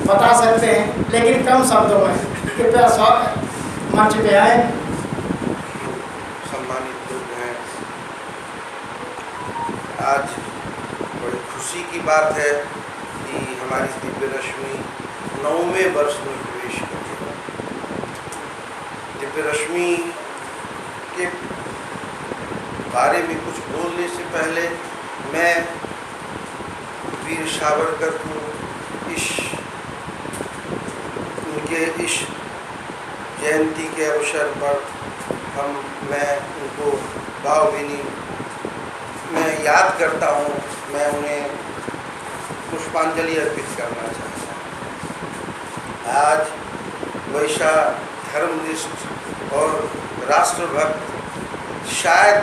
बता सकते हैं, लेकिन कम शब्दों में। कृपया मंच पे आए। सम्मानित लोग हैं, आज बड़ी खुशी की बात है कि हमारी दिव्य रश्मि 9वें वर्ष में प्रवेश करेगी। दिव्य रश्मि के बारे में कुछ बोलने से पहले मैं वीर सावरकर को उनके इस जयंती के अवसर पर मैं उनको भावभीनी मैं याद करता हूँ। मैं उन्हें पुष्पांजलि अर्पित करना चाहता हूँ। आज वैसा धर्मनिष्ठ और राष्ट्रभक्त शायद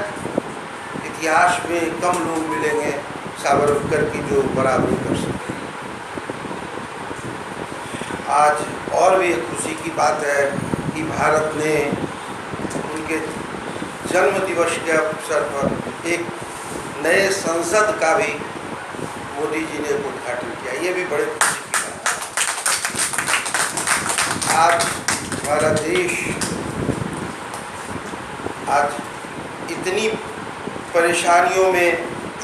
इतिहास में कम लोग मिलेंगे सावरकर की जो बराबरी कर सके। आज और भी एक खुशी की बात है कि भारत ने उनके जन्म दिवस के अवसर पर एक नए संसद का भी मोदी जी ने उद्घाटन किया। ये भी बड़े खुशी की बात है। आज हमारा देश आज इतनी परेशानियों में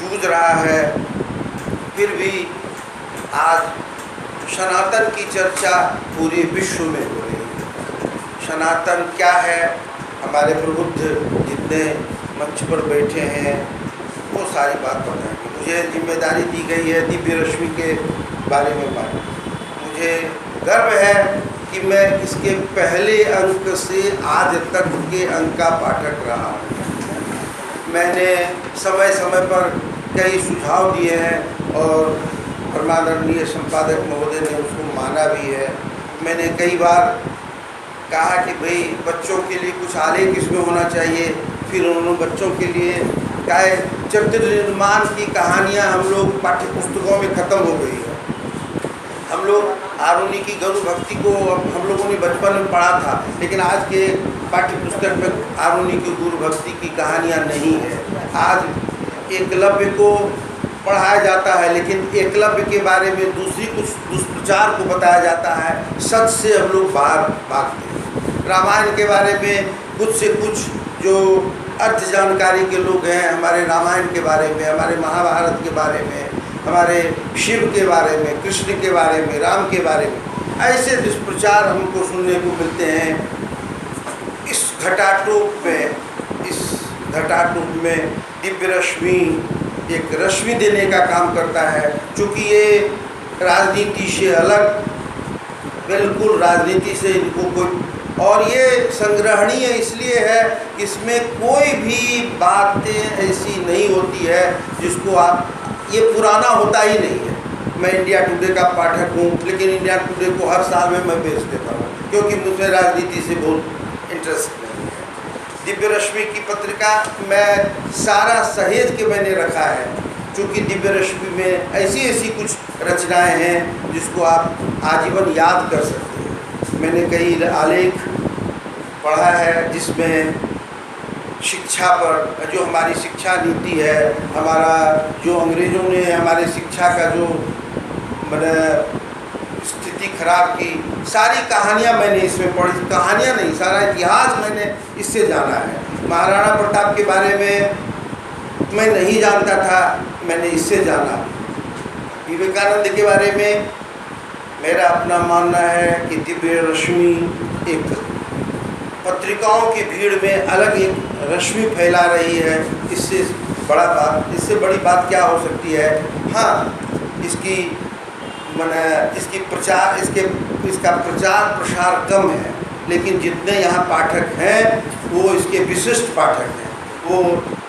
जूझ रहा है, फिर भी आज सनातन की चर्चा पूरे विश्व में हो रही है। सनातन क्या है, हमारे प्रबुद्ध जितने मंच पर बैठे हैं वो सारी बात बताएंगे। मुझे जिम्मेदारी दी गई है दिव्य रश्मि के बारे में बात। मुझे गर्व है कि मैं इसके पहले अंक से आज तक के अंक का पाठक रहा हूँ। मैंने समय समय पर कई सुझाव दिए हैं और परमादरणीय संपादक महोदय ने उसको माना भी है। मैंने कई बार कहा कि भाई बच्चों के लिए कुछ आलेख इसमें होना चाहिए। फिर उन्होंने बच्चों के लिए काय चरित्र निर्माण की कहानियाँ हम लोग पाठ्य पुस्तकों में ख़त्म हो गई है। हम लोग आरुणि की गुरु भक्ति को हम लोगों ने बचपन में पढ़ा था, लेकिन आज के पाठ्य पुस्तक में आरुणि की गुरु भक्ति की कहानियाँ नहीं है। आज एकलव्य को पढ़ाया जाता है, लेकिन एकलव्य के बारे में दूसरी कुछ दुष्प्रचार को बताया जाता है। सच से हम लोग बाहर भागते हैं। रामायण के बारे में कुछ से कुछ जो अर्थ जानकारी के लोग हैं, हमारे रामायण के बारे में, हमारे महाभारत के बारे में, हमारे शिव के बारे में, कृष्ण के बारे में, राम के बारे में, ऐसे दुष्प्रचार हमको सुनने को मिलते हैं। इस घटाटोप में दिव्य रश्मि एक रश्मि देने का काम करता है, क्योंकि ये राजनीति से अलग, बिल्कुल राजनीति से इनको कोई, और ये संग्रहणीय इसलिए है कि इसमें कोई भी बातें ऐसी नहीं होती है जिसको आप, ये पुराना होता ही नहीं है। मैं इंडिया टुडे का पाठक हूँ, लेकिन इंडिया टुडे को हर साल में मैं बेच देता हूँ, क्योंकि मुझे राजनीति से बहुत इंटरेस्ट नहीं है। दिव्य रश्मि की पत्रिका मैं सारा सहेज के मैंने रखा है, क्योंकि दिव्य रश्मि में ऐसी ऐसी कुछ रचनाएं हैं जिसको आप आजीवन याद कर सकते हैं। मैंने कई आलेख पढ़ा है जिसमें शिक्षा पर, जो हमारी शिक्षा नीति है, हमारा जो अंग्रेज़ों ने हमारे शिक्षा का जो मैंने स्थिति खराब की, सारी कहानियाँ मैंने इसमें पढ़ी। कहानियाँ नहीं, सारा इतिहास मैंने इससे जाना है। महाराणा प्रताप के बारे में मैं नहीं जानता था, मैंने इससे जाना। विवेकानंद के बारे में मेरा अपना मानना है कि दिव्य रश्मि एक पत्रिकाओं की भीड़ में अलग एक रश्मि फैला रही है। इससे बड़ी बात क्या हो सकती है? हाँ, इसका प्रचार प्रसार कम है, लेकिन जितने यहाँ पाठक हैं वो इसके विशिष्ट पाठक हैं। वो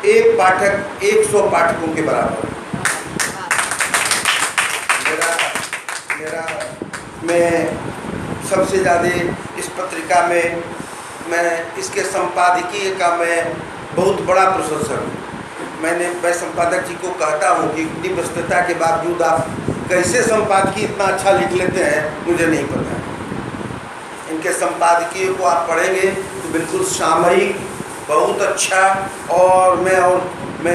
एक पाठक 100 पाठकों के बराबर है। मैं सबसे ज़्यादा इस पत्रिका में, मैं इसके संपादकीय का मैं बहुत बड़ा प्रशंसक हूँ। मैं संपादक जी को कहता हूँ कि इतनी व्यस्तता के बावजूद आप कैसे संपादकीय इतना अच्छा लिख लेते हैं, मुझे नहीं पता है। इनके संपादकीय को आप पढ़ेंगे तो बिल्कुल सामयिक, बहुत अच्छा, और मैं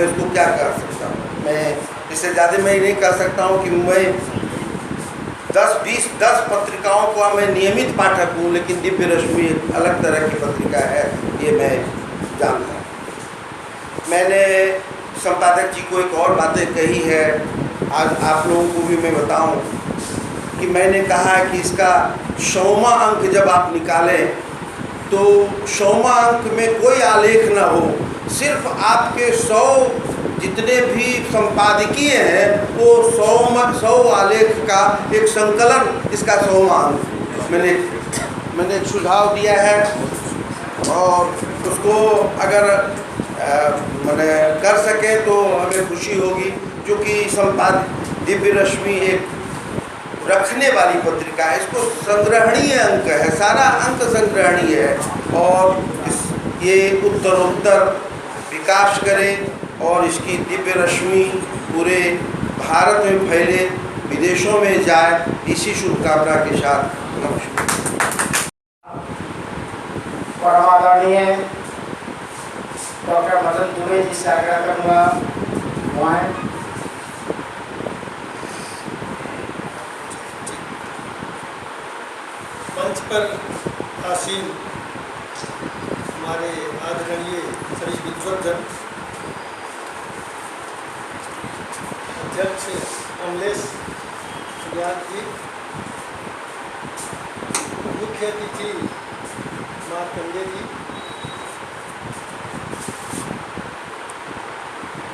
उसको क्या कर सकता हूँ, मैं इससे ज़्यादा मैं नहीं कह सकता हूँ कि मैं 10 पत्रिकाओं का मैं नियमित पाठक हूँ, लेकिन दिव्य रश्मि एक अलग तरह की पत्रिका है, ये मैं जानता हूँ। मैंने संपादक जी को एक और बातें कही है, आज आप लोगों को भी मैं बताऊं कि मैंने कहा है कि इसका 100वां अंक जब आप निकालें तो 100वां अंक में कोई आलेख ना हो, सिर्फ आपके 100 जितने भी संपादकीय हैं वो 100 आलेख का एक संकलन, इसका 100वां अंक मैंने एक सुझाव दिया है, और उसको अगर मैंने कर सके तो हमें खुशी होगी, क्योंकि दिव्य रश्मि एक रखने वाली पत्रिका है, इसको संग्रहणीय अंक है, सारा अंक संग्रहणीय है, और ये उत्तरोत्तर विकास करे और इसकी दिव्य रश्मि पूरे भारत में फैले, विदेशों में जाए, इसी शुभकामना के साथ नमस्कार। परमादरणीय डॉक्टर मदन दुबे जी से आग्रह करूँगा वहाँ मंच पर आसीन हमारे आदरणीय श्री विद्वद्जन अध्यक्ष कमलेश सुजात जी, मुख्य अतिथि मार्कंडे जी,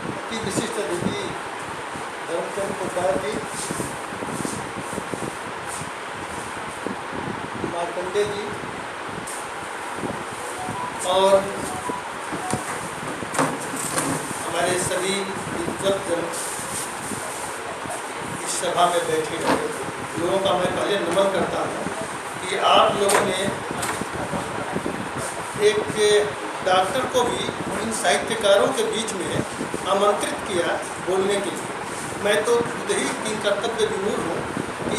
अति विशिष्ट अतिथि धर्मचंद पोद्दार जी, मार्कंडे जी, और हमारे सभी विद्वद्जन इस सभा में बैठे लोगों का मैं पहले नमन करता हूँ कि आप लोगों ने एक डॉक्टर को भी इन साहित्यकारों के बीच में आमंत्रित किया बोलने के लिए। मैं तो खुद ही तीन कर्तव्य विमूढ़ हूँ कि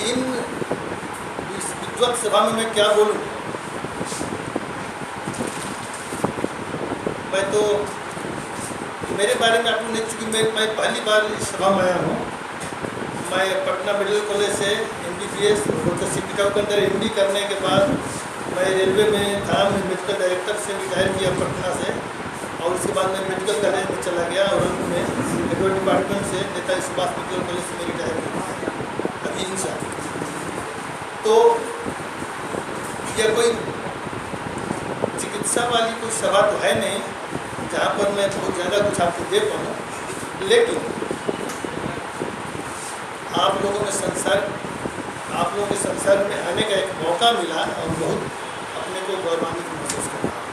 इस विद्वत सभा में मैं क्या बोलूँ। मैं तो मेरे बारे में आपको नहीं, चूँकि मैं पहली बार इस सभा में आया हूँ। मैं पटना मेडिकल कॉलेज से MBBS डॉक्टर CP के अंदर MD करने के बाद मैं रेलवे में था, मैं मेडिकल डायरेक्टर से रिटायर किया पटना से, और उसके बाद मैं मेडिकल कॉलेज में चला गया और अंत में एडवर्ड डिपार्टमेंट से नेताजी सुभाष मेडिकल कॉलेज से मैं रिटायर किया अभी इंसान। तो यह कोई चिकित्सा वाली कोई सभा तो है नहीं जहाँ पर मैं बहुत ज़्यादा कुछ आपको दे पाऊँ, लेकिन आप लोगों के संसार में आने का एक मौका मिला और बहुत अपने को गौरवान्वित महसूस कर रहा हूँ।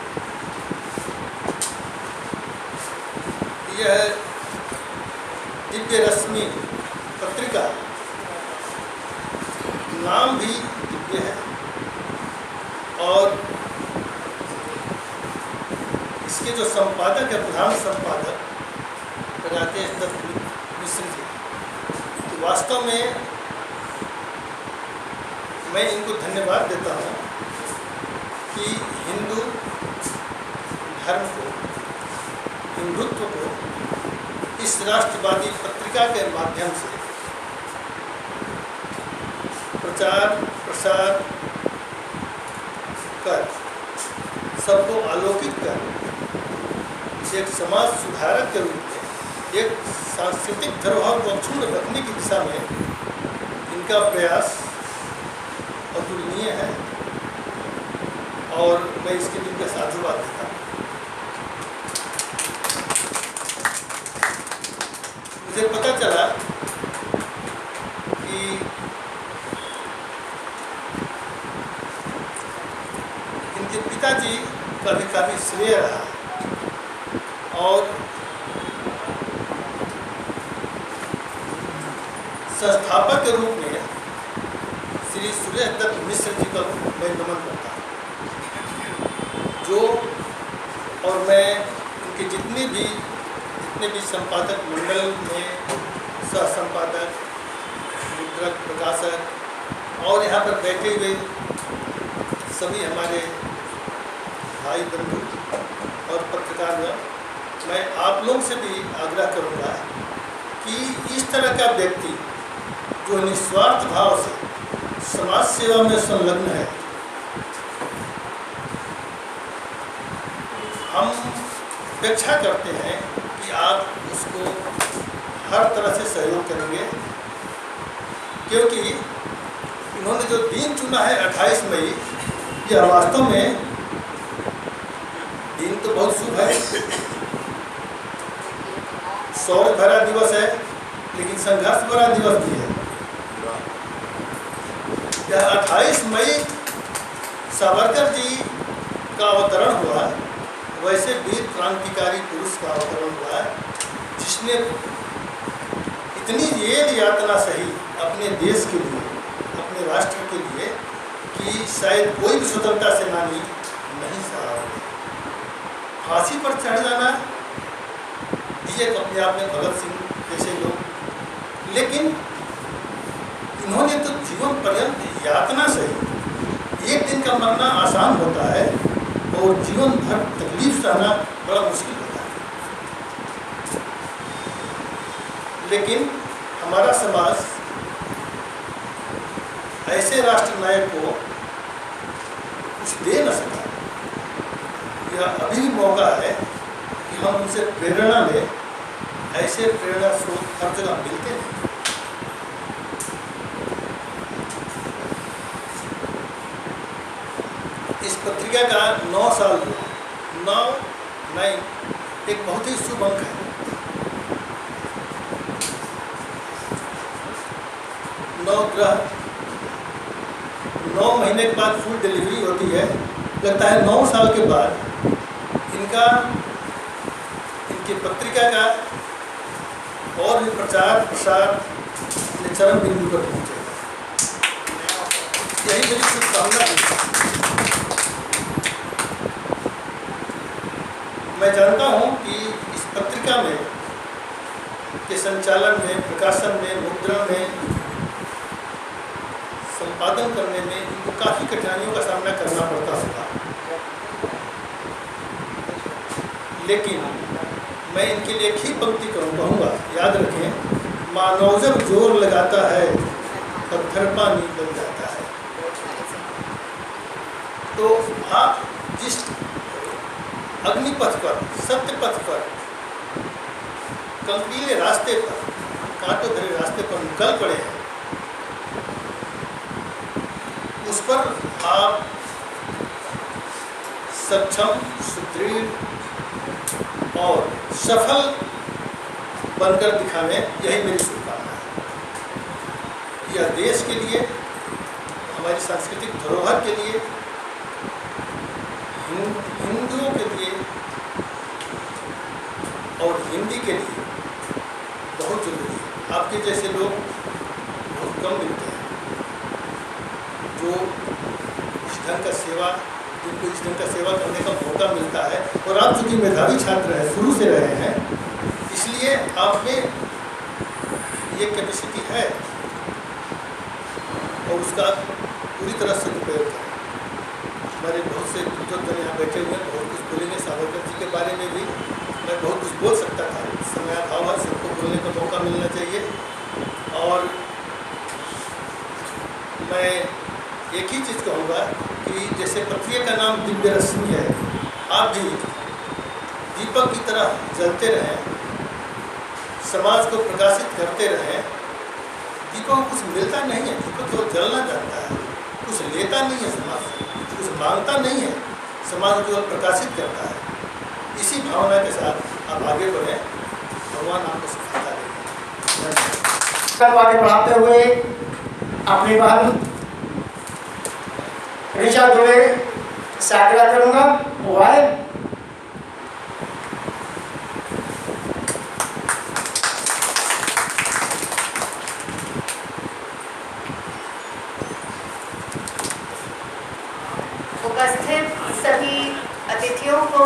यह दिव्य रश्मि पत्रिका नाम भी दिव्य है, और इसके जो संपादक है, प्रधान संपादक राकेश दत्त मिश्र जी, तो वास्तव में मैं इनको धन्यवाद देता हूँ कि हिंदू धर्म को, हिंदुत्व को इस राष्ट्रवादी पत्रिका के माध्यम से प्रचार प्रसार कर सबको आलोकित कर एक समाज सुधारक के रूप में एक सांस्कृतिक धरोहर को अक्षुण्ण रखने की दिशा में इनका प्रयास अतुलनीय है, और मैं इसके लिए इनका साधुवाद देता हूँ। मुझे पता चला कि इनके पिताजी का भी काफ़ी श्रेय रहा, और संस्थापक के रूप में श्री सुरेश दत्त मिश्र जी का मैं नमन करता हूँ, जो और मैं उनके जितने भी संपादक मंडल में सह संपादक, मुद्रक, प्रकाशक और यहाँ पर बैठे हुए सभी हमारे भाई बंधु और पत्रकार, मैं आप लोगों से भी आग्रह करूँगा कि इस तरह का व्यक्ति जो निस्वार्थ भाव से समाज सेवा में संलग्न है, हम अपेक्षा करते हैं कि आप उसको हर तरह से सहयोग करेंगे, क्योंकि इन्होंने जो दिन चुना है 28 मई, यह वास्तव में दिन तो बहुत शुभ है, शौर्य भरा दिवस है, लेकिन संघर्ष भरा दिवस भी है। यह 28 मई सावरकर जी का अवतरण हुआ, वैसे वीर क्रांतिकारी पुरुष का अवतरण हुआ जिसने इतनी जेल यातना सही अपने देश के लिए, अपने राष्ट्र के लिए, कि शायद कोई भी स्वतंत्रता सेनानी नहीं सहा। फांसी पर चढ़ जाना ये अपने आप में भगत सिंह जैसे लोग, लेकिन इन्होंने तो जीवन पर्यंत यातना सही। एक दिन का मरना आसान होता है और जीवन भर तकलीफ सहना बड़ा मुश्किल होता है। लेकिन हमारा समाज ऐसे राष्ट्र नायक को कुछ दे न सका। यह अभी भी मौका है कि हम उनसे प्रेरणा लें। ऐसे प्रेरणा स्रोत हर जगह मिलते हैं। इस पत्रिका का 9 साल 9 एक बहुत ही शुभ अंक है। 9 ग्रह 9 महीने के बाद फुल डिलीवरी होती है। लगता है 9 साल के बाद इनकी पत्रिका का और भी प्रचार प्रसार अपने चरम बिंदु पर पहुंचेगा। यही मेरी शुभकामना है। मैं जानता हूं कि इस पत्रिका में के संचालन में, प्रकाशन में, मुद्रण में, संपादन करने में इनको काफ़ी कठिनाइयों का सामना करना पड़ता होगा, लेकिन मैं इनके लिए एक ही पंक्ति कहूँगा, याद रखें, मानव जब जोर लगाता है पत्थर पानी बन जाता है। तो आप जिस अग्निपथ पर, सत्य पथ पर, कंकीले रास्ते पर, कांटों भरे रास्ते पर निकल पड़े हैं, उस पर आप सक्षम, सुदृढ़ और सफल बनकर दिखाने, यही मेरी शुभकामना है। यह देश के लिए, हमारी सांस्कृतिक धरोहर के लिए, हिंदुओं के लिए और हिंदी के लिए बहुत जरूरी है। आपके जैसे लोग बहुत कम मिलते हैं जो इस ढंग का सेवा, जिनको इस ढंग का सेवा करने का मौका मिलता है। और आप चूँकि मेधावी छात्र हैं, शुरू से रहे हैं, इसलिए आप में ये कैपेसिटी है और उसका पूरी तरह से उपयोग करें। हमारे बहुत से बुजुर्ग यहाँ बैठे हुए हैं, बहुत कुछ बोलेंगे। सावरकर जी के बारे में भी मैं बहुत कुछ बोल सकता था। समयाभाव है, सबको बोलने का मौका मिलना चाहिए। और मैं एक ही चीज़ कहूँगा कि जैसे पत्रिका का नाम दिव्य रश्मि है, आप भी दीपक की तरह जलते रहें, समाज को प्रकाशित करते रहें। दीपक को कुछ मिलता नहीं है, दीपक केवल जलना जानता है, कुछ लेता नहीं है समाज से, कुछ मांगता नहीं है, समाज को केवल प्रकाशित करता है। इसी भावना के साथ आप आगे बढ़ें, भगवान आपको सफलता देंगे। आगे बढ़ाते हुए अपनी बहन ऋचा दुबे से आग्रह करूँगा, वो आए। उपस्थित सभी अतिथियों को,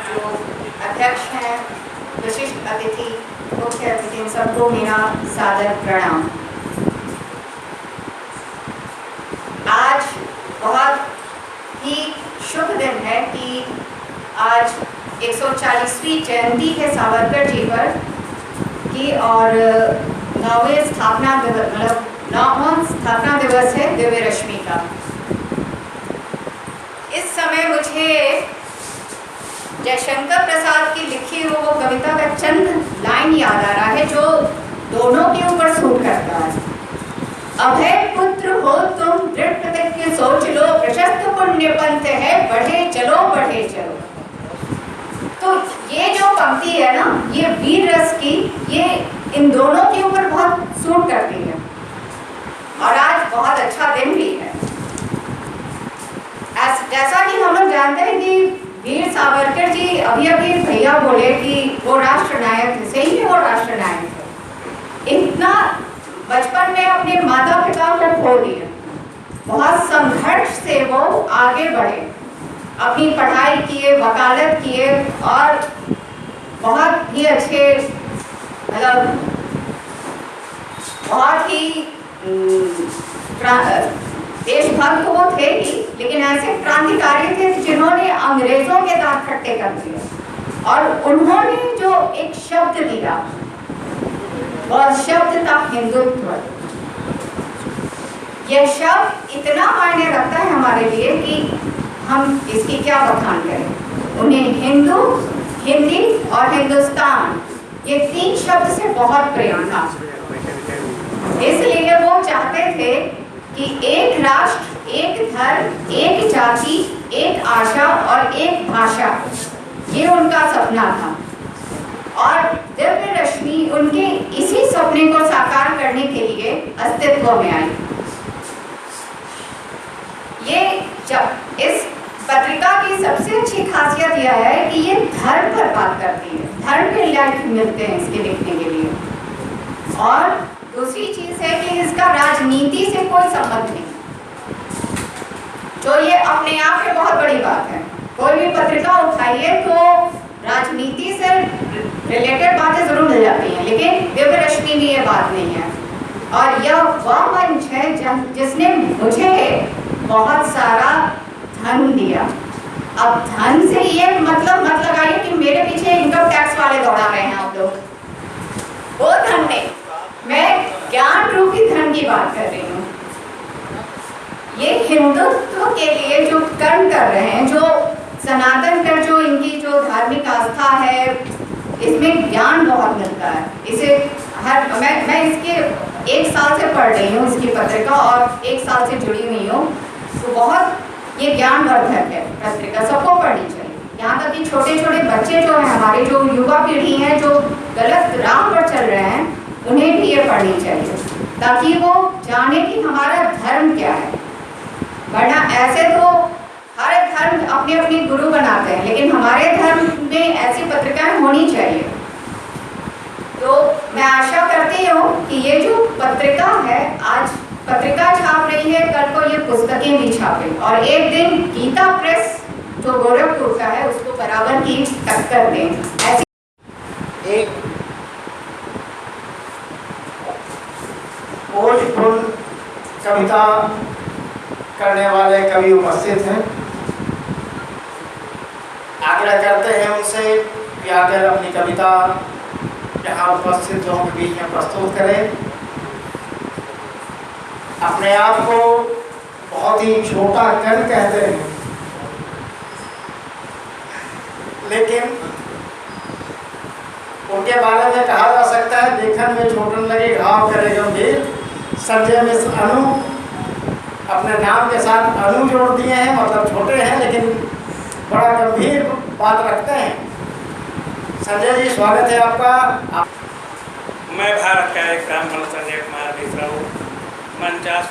जो अध्यक्ष हैं, विशिष्ट अतिथि, मुख्य अतिथि, सबको मेरा सादर प्रणाम। आज बहुत ही शुभ दिन है कि आज 140वीं जयंती है सावरकर जी पर की, और 9वें स्थापना दिवस, मतलब 9वां स्थापना दिवस है दिव्य रश्मि का। इस समय मुझे जयशंकर प्रसाद की लिखी हुई वो कविता का चंद लाइन याद आ रहा है जो दोनों के ऊपर सूट करता है। अभय पुत्र हो तुम, दृढ़ प्रतिज्ञ सोच लो, प्रशस्त पुण्य पंथ है, बढ़े चलो बढ़े चलो। तो ये जो पंक्ति है ना, ये वीर रस की, ये इन दोनों के ऊपर बहुत सूट करती है और आज बहुत अच्छा दिन भी है। जैसा कि हम लोग जानते हैं कि वीर सावरकर जी अभी अभी भैया बोले कि वो राष्ट्र नायक थे, सही में वो राष्ट्र नायक थे। इतना बचपन में अपने माता पिता को खो दिया, बहुत संघर्ष से वो आगे बढ़े, अपनी पढ़ाई किए, वकालत किए और बहुत ही अच्छे, मतलब बहुत ही देशभक्त वो थे ही, लेकिन ऐसे क्रांतिकारी थे जिन्होंने अंग्रेजों के दांत खट्टे कर दिए। और उन्होंने जो एक शब्द दिया, वह शब्द था हिंदुत्व। यह शब्द इतना मायने रखता है हमारे लिए कि हम इसकी क्या बखान करें। उन्हें हिंदू, हिंदी और हिंदुस्तान, ये 3 शब्द से बहुत प्रेम था। इसलिए वो चाहते थे कि एक राष्ट्र, एक धर्म, एक जाति, एक आशा और एक भाषा, ये उनका सपना था। और दिव्य रश्मि उनके इसी सपने को साकार करने के लिए अस्तित्व में आई। ये जब इस पत्रिका की सबसे अच्छी खासियत यह है कि ये धर्म पर बात करती है, धर्म के लायक मिलते हैं इसके लिखने के लिए। और दूसरी चीज है कि इसका राजनीति से कोई संबंध नहीं, जो ये अपने आप में बहुत बड़ी बात है। कोई भी पत्रिका उठाइए तो राजनीति से रिलेटेड बातें जरूर मिल जाती हैं, लेकिन दिव्य रश्मि में ये बात नहीं है। और यह वह मंच है जिसने मुझे बहुत सारा धन दिया। अब धन से ये मतलब मत लगाइए कि मेरे पीछे इनकम टैक्स वाले दौड़ा रहे हैं आप लोग, वो धन नहीं, मैं ज्ञान रूपी धन की बात कर रही हूँ। ये हिंदुत्व के लिए जो कर्म कर रहे हैं, जो सनातन कर, जो इनकी जो धार्मिक आस्था है, इसमें ज्ञान बहुत मिलता है। इसे मैं इसके 1 साल से पढ़ रही हूँ इसकी पत्रिका और 1 साल से जुड़ी हुई हूँ, तो बहुत ये ज्ञानवर्धक है पत्रिका, सबको पढ़नी चाहिए। यहाँ तक कि छोटे छोटे बच्चे जो हैं, हमारे जो युवा पीढ़ी है जो गलत राह पर चल रहे हैं, उन्हें भी ये पढ़नी चाहिए ताकि वो जाने कि हमारा धर्म क्या है। वरना ऐसे तो हर धर्म अपने अपने गुरु बनाते हैं, लेकिन हमारे धर्म में ऐसी पत्रिकाएं होनी चाहिए। तो मैं आशा करती हूँ कि ये जो पत्रिका है, आज पत्रिका छाप रही है, कल को ये पुस्तकें भी छापे और एक दिन गीता प्रेस जो गोरखपुर का है उसको बराबर की टक्कर दें। ऐसी एक ओजपूर्ण कविता करने वाले कवि उपस्थित हैं। आग्रह करते हैं उनसे कि आकर अपनी कविता यहाँ उपस्थित लोगों के बीच में प्रस्तुत करें। अपने आप को बहुत ही छोटा कण कहते हैं, लेकिन उनके बारे में कहा जा सकता है, देखन में छोटन लगे घाव करे गंभीर। संजय मिश्र अनु, अपने नाम के साथ अनु जोड़ दिए हैं, मतलब छोटे हैं लेकिन बड़ा गंभीर बात रखते हैं। संजय जी, स्वागत है आपका। मैं भारत का एक ब्राह्मण संजय कुमार मिश्रा हूँ। मंचास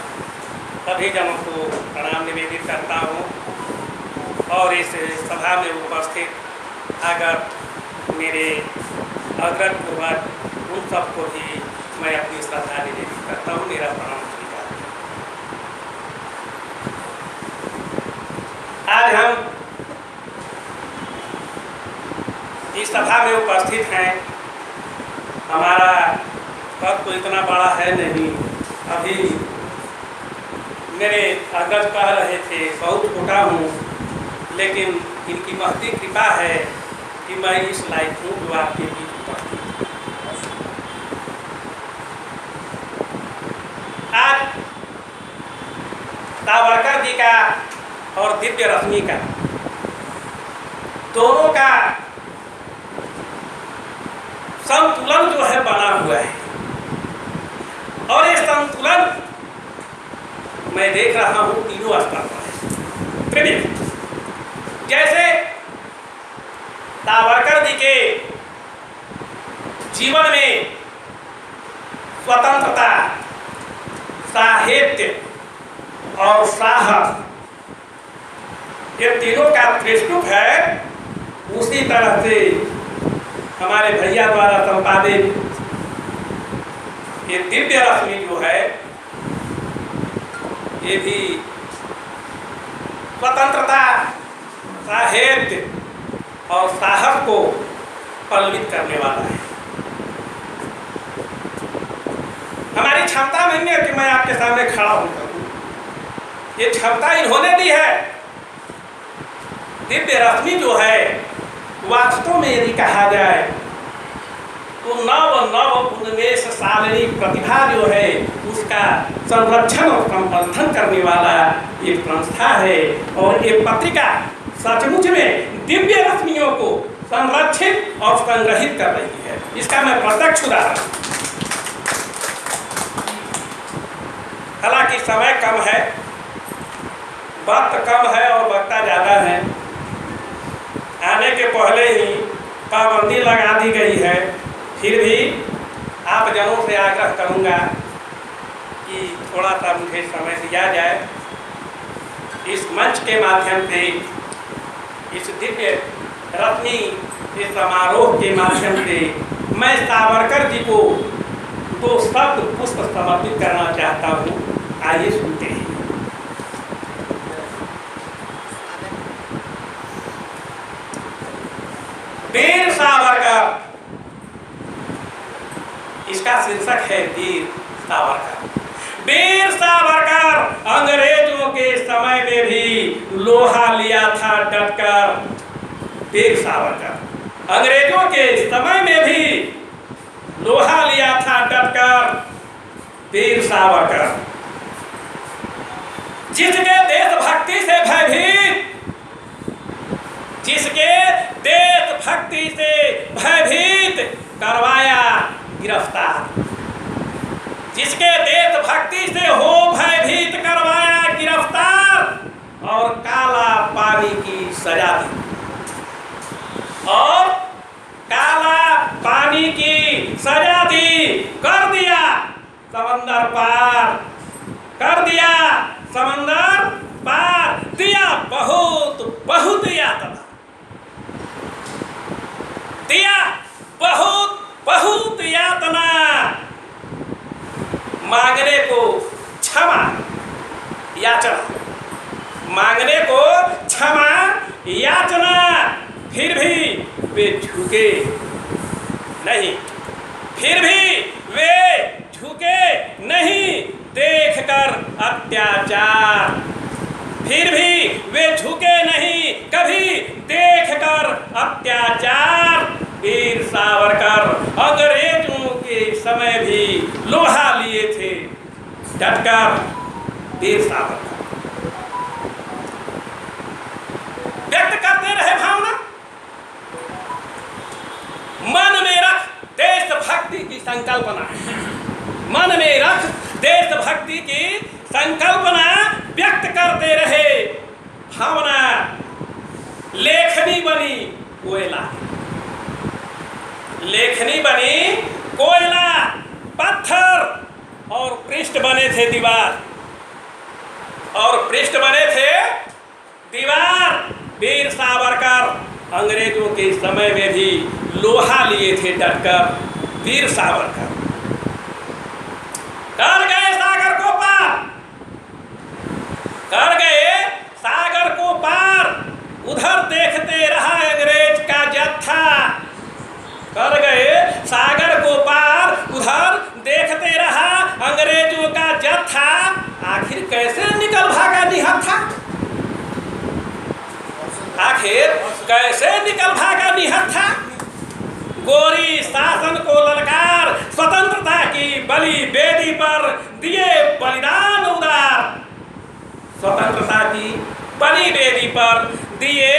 सभी जनों को प्रणाम निवेदित करता हूँ और इस सभा में उपस्थित अगर मेरे अग्रज पूर्वज उन सबको भी मैं अपनी श्रद्धा निवेदित करता हूँ। मेरा प्रणाम स्वीकार। आज हम इस सभा में उपस्थित हैं। हमारा पद तो इतना बड़ा है नहीं। अभी मेरे अग्रज कह रहे थे बहुत छोटा हूँ, लेकिन इनकी महती कृपा है कि मैं इस लायक हूँ जो आपके बीच उपस्थित। आज सावरकर जी का और दिव्य रश्मि का, दोनों का संतुलन जो है बना हुआ है। और ये संतुलन मैं देख रहा हूं तीनों स्तर पर है। जैसे सावरकर जी के जीवन में स्वतंत्रता, साहित्य और साहस, ये तीनों का त्रिस्तूप है। उसी तरह से हमारे भैया द्वारा संपादित ये दिव्य रश्मि जो है, ये भी स्वतंत्रता, साहित्य और साहस को पल्लवित करने वाला है। हमारी क्षमता नहीं है कि मैं आपके सामने खड़ा होकर, ये क्षमता इन्होंने दी है। दिव्य रश्मि जो है, वास्तव में यदि कहा जाए तो नव उन्मेष शालिनी प्रतिभा जो है, उसका संरक्षण और संवर्धन करने वाला ये संस्था है। और ये पत्रिका सचमुच में दिव्य रश्मियों को संरक्षित और संग्रहित कर रही है। इसका मैं प्रत्यक्ष उदाहरण, हालांकि समय कम है, वक्त कम है और वक्ता ज़्यादा है, आने के पहले ही पाबंदी लगा दी गई है। फिर भी आप जनों से आग्रह करूंगा कि थोड़ा सा मुझे समय दिया जाए। इस मंच के माध्यम से, इस दिव्य रश्मि के समारोह के माध्यम से मैं सावरकर जी को 2 शब्द पुष्प समर्पित करना चाहता हूँ। आइए सुनते हैं। वीर सावरकर, इसका शीर्षक है वीर सावरकर। वीर सावरकर अंग्रेजों के समय में भी लोहा लिया था डटकर। वीर सावरकर अंग्रेजों के समय में भी लोहा लिया था डटकर। वीर सावरकर जिसके देशभक्ति से भयभीत, जिसके देशभक्ति से भयभीत करवाया गिरफ्तार, जिसके देशभक्ति से हो भयभीत करवाया गिरफ्तार और काला पानी की सजा दी, और काला पानी की सजा दी, कर दिया समंदर पार, कर दिया समंदर पार, दिया बहुत बहुत यातना, दिया बहुत बहुत यातना, मांगने को क्षमा याचना, मांगने को क्षमा याचना, फिर भी वे झुके नहीं, फिर भी वे झुके नहीं देखकर अत्याचार, फिर भी वे झुके नहीं कभी देखकर अत्याचार। वीर सावरकर अंग्रेजों के समय भी लोहा लिए थे डटकर। वीर सावरकर व्यक्त करते रहे भावना, मन में रख देशभक्ति की संकल्पना, मन में रख देशभक्ति की संकल्पना व्यक्त करते रहे भावना। लेखनी बनी कोयला, लेखनी बनी कोयला, पत्थर और पृष्ठ बने थे दीवार, और पृष्ठ बने थे दीवार। वीर सावरकर अंग्रेजों के समय में भी लोहा लिए थे डटकर। वीर सावरकर कर गए सागर को पार, कर गए सागर को पार, उधर देखते रहा अंग्रेज का जत्था। कर गए सागर को पार, उधर देखते रहा अंग्रेजों का जत्था। आखिर कैसे निकल भागा निहत्था, आखिर कैसे निकल भागा निहत्था। गोरी शासन को ललकार, स्वतंत्रता की बलि वेदी पर दिए बलिदान उदार। स्वतंत्रता की बड़ी बेदी पर दिए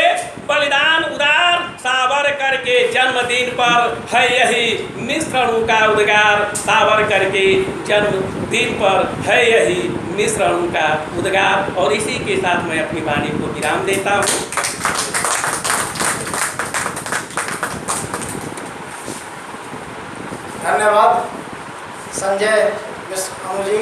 बलिदान उदार, सावरकर के जन्मदिन पर है यही मिश्रणों का उद्गार, सावरकर के जन्मदिन पर है यही मिश्रणों का उद्गार। और इसी के साथ मैं अपनी वाणी को विराम देता हूँ। धन्यवाद संजय मिश्र अनु जी।